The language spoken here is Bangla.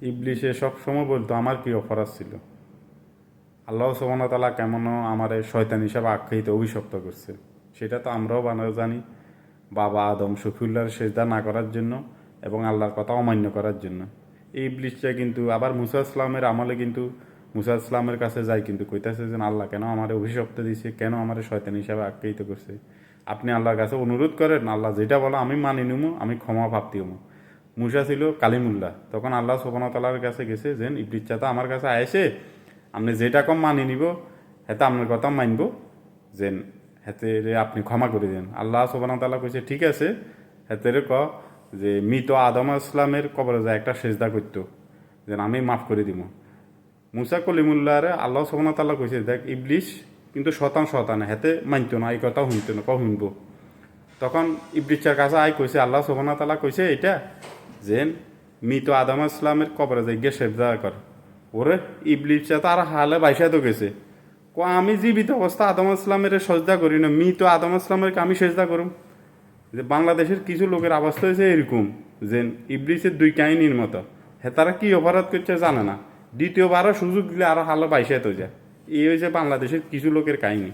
ইবলিশে সব সময় বলতো আমার কি অপরাধ ছিল। আল্লাহ সুবহানাহু ওয়া তাআলা কেমন আমার শয়তান হিসাবে আখ্যায়িত অভিশপ্ত করছে, সেটা তো আমরাও জানি। বাবা আদম শফিউল্লাহর সেজদা না করার জন্য এবং আল্লাহর কথা অমান্য করার জন্য। এই ইবলিশটা কিন্তু আবার মুসা ইসলামের আমলে কিন্তু মুসা ইসলামের কাছে যায়, কিন্তু কইতাছে যে আল্লাহ কেন আমার অভিশপ্ত দিছে, কেন আমার শয়তান হিসাবে আখ্যায়িত করছে। আপনি আল্লাহর কাছে অনুরোধ করেন, আল্লাহ যেটা বলো আমি মানি নিমু, আমি ক্ষমা প্রাপ্তি হমু। মুসা ছিল কালিমুল্লাহ, তখন আল্লাহ সুবহানাহু ওয়া তাআলার কাছে গেছে যে ইবলিশটা তো আমার কাছে আইছে, আপনি যেটা কম মানি নিব হেতে আপনার কথা মানব, যে হেতে আপনি ক্ষমা করে দেন। আল্লাহ সুবহানাহু ওয়া তাআলা কইছে ঠিক আছে, হেতে ক যে মৃত আদম ইসলামের কবরে যায় একটা সেজদা করতো, যে আমি মাফ করে দিব। মুসা কলিমুল্লাহরে আল্লাহ সুবহানাহু ওয়া তাআলা কইছে দেখ ইবলিশ কিন্তু শতান হেতে মানতো না, এই কথা শুনতো না, শুনবো। তখন ইবলিশার কাছে আই কইছে আল্লাহ সুবহানাহু ওয়া তাআলা কইছে এটা যে মৃত আদম ইসলামের কবরে যাই গিয়ে সেজদা কর। ওরে ইবলিশা তো আর হালে বাইসা তো গেছে, আমি জীবিত অবস্থা আদম ইসলামের সেজদা করি না, মৃত আদম ইসলামের আমি সেজদা করুম। যে বাংলাদেশের কিছু লোকের অবস্থা হয়েছে এরকম যে ইবলিসের দুই কাহিনীর মতো, হ্যাঁ তারা কি অপরাধ করছে জানে না, দ্বিতীয়বারও সুযোগ দিলে আরো হালো বাইসে তো যায়। এই হয়েছে বাংলাদেশের কিছু লোকের কাহিনী।